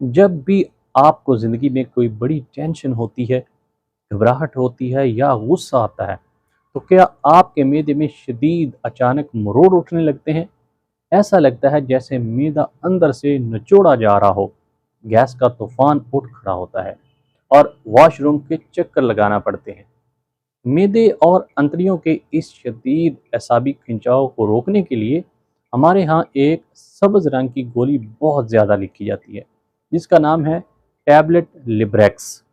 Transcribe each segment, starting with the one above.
जब भी आपको ज़िंदगी में कोई बड़ी टेंशन होती है, घबराहट होती है या गुस्सा आता है, तो क्या आपके मैदे में शदीद अचानक मरोड़ उठने लगते हैं? ऐसा लगता है जैसे मैदा अंदर से निचोड़ा जा रहा हो, गैस का तूफान उठ खड़ा होता है और वॉशरूम के चक्कर लगाना पड़ते हैं। मैदे और अंतड़ियों के इस शदीद असाबी खिंचाव को रोकने के लिए हमारे यहाँ एक सब्ज रंग की गोली बहुत ज़्यादा लिखी जाती है, जिसका नाम है टैबलेट लिब्रेक्स।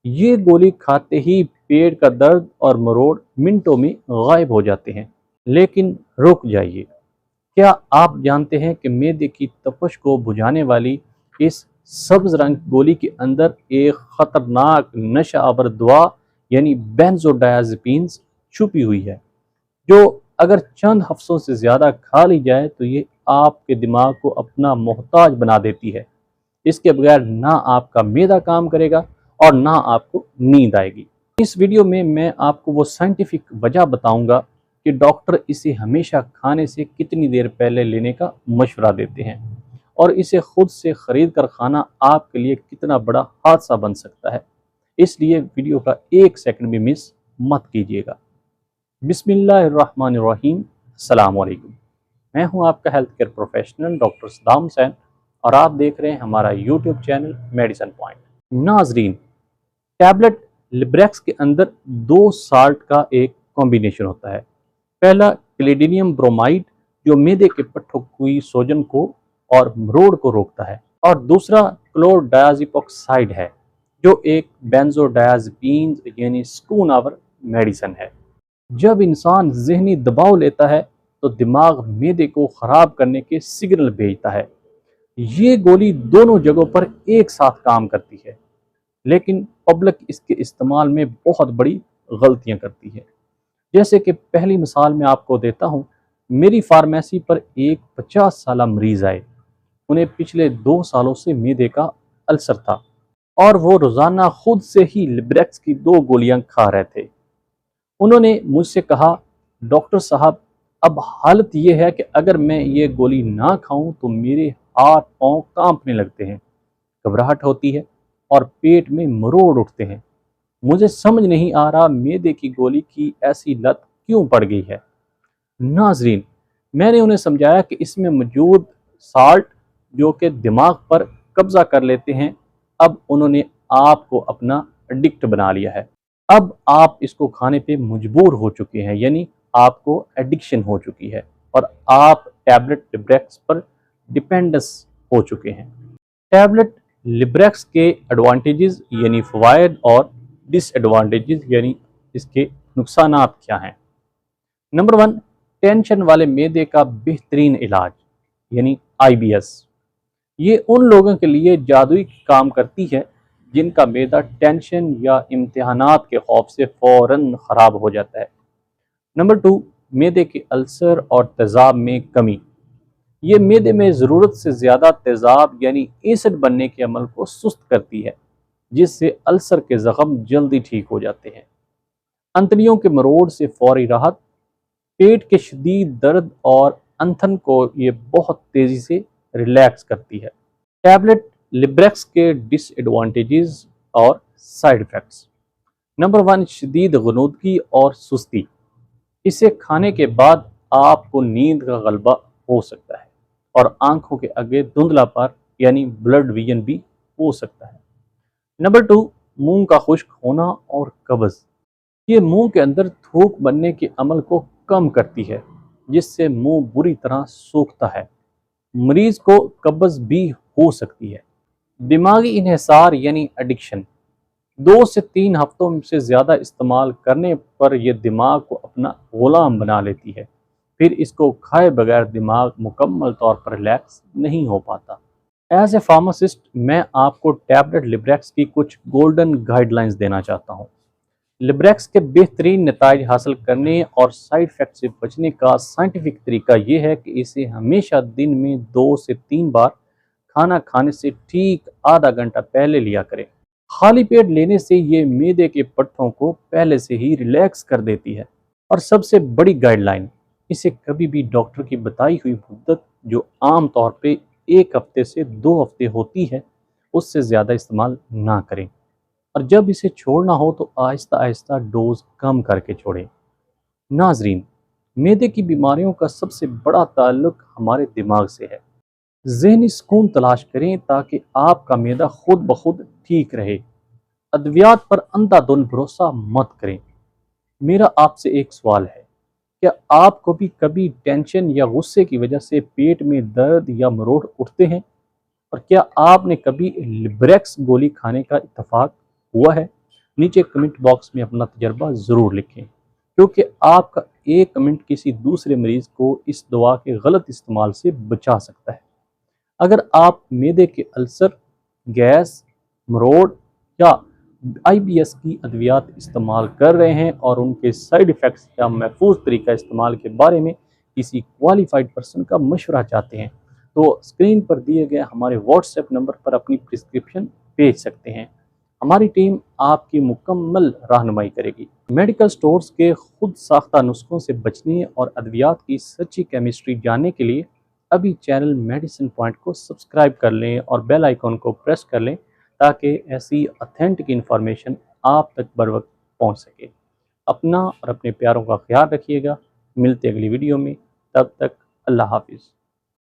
ये गोली खाते ही पेट का दर्द और मरोड़ मिनटों में गायब हो जाते हैं। लेकिन रुक जाइए, क्या आप जानते हैं कि मैदे की तपश को बुझाने वाली इस सब्ज रंग गोली के अंदर एक खतरनाक नशा आवर दवा यानी बेंजोडायाज़ेपिन्स छुपी हुई है, जो अगर चंद हफ्तों से ज़्यादा खा ली जाए तो ये आपके दिमाग को अपना मोहताज बना देती है। इसके बगैर ना आपका मैदा काम करेगा और ना आपको नींद आएगी। इस वीडियो में मैं आपको वो साइंटिफिक वजह बताऊंगा कि डॉक्टर इसे हमेशा खाने से कितनी देर पहले लेने का मशवरा देते हैं और इसे खुद से खरीद कर खाना आपके लिए कितना बड़ा हादसा बन सकता है। इसलिए वीडियो का एक सेकंड भी मिस मत कीजिएगा। बिस्मिल्लाहिर्रहमानिर्रहीम। अस्सलाम वालेकुम। मैं हूं आपका health care professional doctor Saddam Hussain और आप देख रहे हैं हमारा यूट्यूब चैनल मेडिसिन पॉइंट। नाजरीन, टैबलेट लिब्रेक्स के अंदर दो साल्ट का एक कॉम्बिनेशन होता है। पहला क्लेडिनियम ब्रोमाइड, जो मैदे के पट्टों सोजन को और मरोड़ को रोकता है, और दूसरा क्लोरडायाजिपोक्साइड है, जो एक बेंजोडायाज़ेपिन यानी सुकून आवर मेडिसिन है। जब इंसान जहनी दबाव लेता है तो दिमाग मैदे को ख़राब करने के सिग्नल भेजता है। ये गोली दोनों जगहों पर एक साथ काम करती है, लेकिन पब्लिक इसके इस्तेमाल में बहुत बड़ी गलतियां करती है। जैसे कि पहली मिसाल मैं आपको देता हूँ। मेरी फार्मेसी पर एक 50 साल मरीज़ आए। उन्हें पिछले 2 सालों से मैदे का अल्सर था और वो रोज़ाना खुद से ही लिब्रेक्स की 2 गोलियां खा रहे थे। उन्होंने मुझसे कहा, डॉक्टर साहब, अब हालत ये है कि अगर मैं ये गोली ना खाऊं तो मेरे हाथ पांव कांपने लगते हैं, घबराहट होती है और पेट में मरोड़ उठते हैं। मुझे समझ नहीं आ रहा मैदे की गोली की ऐसी लत क्यों पड़ गई है। नाजरीन, मैंने उन्हें समझाया कि इसमें मौजूद साल्ट जो कि दिमाग पर कब्जा कर लेते हैं, अब उन्होंने आपको अपना एडिक्ट बना लिया है। अब आप इसको खाने पे मजबूर हो चुके हैं, यानी आपको एडिक्शन हो चुकी है और आप टैबलेट लिब्रेक्स पर डिपेंडेंस हो चुके हैं। टैबलेट लिब्रेक्स के एडवांटेजेस यानी फ़वाइद और डिसएडवांटेजेस यानी इसके नुकसानात क्या हैं। नंबर 1, टेंशन वाले मैदे का बेहतरीन इलाज यानी IBS। ये उन लोगों के लिए जादुई काम करती है जिनका मैदा टेंशन या इम्तिहानात के खौफ से फ़ौरन ख़राब हो जाता है। नंबर 2, मैदे के अल्सर और तेज़ाब में कमी। ये मैदे में ज़रूरत से ज़्यादा तेज़ाब यानी एसिड बनने के अमल को सुस्त करती है, जिससे अल्सर के ज़ख्म जल्दी ठीक हो जाते हैं। अंतड़ियों के मरोड़ से फौरी राहत, पेट के शदीद दर्द और अंथन को ये बहुत तेज़ी से रिलैक्स करती है। टैबलेट लिब्रेक्स के डिसएडवांटेजेस और साइड इफ़ेक्ट्स। नंबर 1, शदीद गनुदगी और सुस्ती। इसे खाने के बाद आपको नींद का गलबा हो सकता है और आंखों के आगे धुंधलापन यानी ब्लड विजन भी हो सकता है। नंबर 2, मुंह का खुश्क होना और कब्ज़। ये मुंह के अंदर थूक बनने के अमल को कम करती है, जिससे मुंह बुरी तरह सूखता है। मरीज को कब्ज़ भी हो सकती है। दिमागी इन्हिसार यानी एडिक्शन। 2 से 3 हफ्तों से ज़्यादा इस्तेमाल करने पर यह दिमाग को अपना गुलाम बना लेती है। फिर इसको खाए बगैर दिमाग मुकम्मल तौर पर रिलैक्स नहीं हो पाता। एज ए फार्मासिस्ट मैं आपको टैबलेट लिब्रेक्स की कुछ गोल्डन गाइडलाइंस देना चाहता हूँ। लिब्रेक्स के बेहतरीन नताइज हासिल करने और साइड इफ़ेक्ट से बचने का साइंटिफिक तरीका ये है कि इसे हमेशा दिन में 2 से 3 बार खाना खाने से ठीक आधा घंटा पहले लिया करें। खाली पेट लेने से ये मैदे के पट्टों को पहले से ही रिलैक्स कर देती है। और सबसे बड़ी गाइडलाइन, इसे कभी भी डॉक्टर की बताई हुई मुद्दत, जो आम तौर पे 1 हफ्ते से 2 हफ्ते होती है, اس سے زیادہ استعمال نہ کریں، اور جب اسے چھوڑنا ہو تو آہستہ آہستہ ڈوز کم کر کے چھوڑیں۔ ناظرین، معدے کی بیماریوں کا سب سے بڑا تعلق ہمارے دماغ سے ہے۔ ذہنی سکون تلاش کریں تاکہ آپ کا معدہ خود بخود ٹھیک رہے۔ ادویات پر اندھا دھند بھروسہ مت کریں۔ میرا آپ سے ایک سوال ہے، کیا آپ کو بھی کبھی ٹینشن یا غصے کی وجہ سے پیٹ میں درد یا مروڑ اٹھتے ہیں؟ اور کیا آپ نے کبھی لیبریکس گولی کھانے کا اتفاق ہوا ہے؟ نیچے کمنٹ باکس میں اپنا تجربہ ضرور لکھیں، کیونکہ آپ کا ایک کمنٹ کسی دوسرے مریض کو اس دوا کے غلط استعمال سے بچا سکتا ہے۔ اگر آپ معدے کے السر، گیس، مروڑ یا IBS کی ادویات استعمال کر رہے ہیں اور ان کے سائیڈ ایفیکٹس یا محفوظ طریقہ استعمال کے بارے میں کسی کوالیفائڈ پرسن کا مشورہ چاہتے ہیں تو اسکرین پر دیے گئے ہمارے واٹس ایپ نمبر پر اپنی پرسکرپشن بھیج سکتے ہیں۔ ہماری ٹیم آپ کی مکمل رہنمائی کرے گی۔ میڈیکل سٹورز کے خود ساختہ نسخوں سے بچنے اور ادویات کی سچی کیمسٹری جاننے کے لیے ابھی چینل میڈیسن پوائنٹ کو سبسکرائب کر لیں اور بیل آئیکن کو پریس کر لیں تاکہ ایسی اتھینٹک انفارمیشن آپ تک بر وقت پہنچ سکے۔ اپنا اور اپنے پیاروں کا خیال رکھیے گا۔ ملتے اگلی ویڈیو میں، تب تک اللہ حافظ۔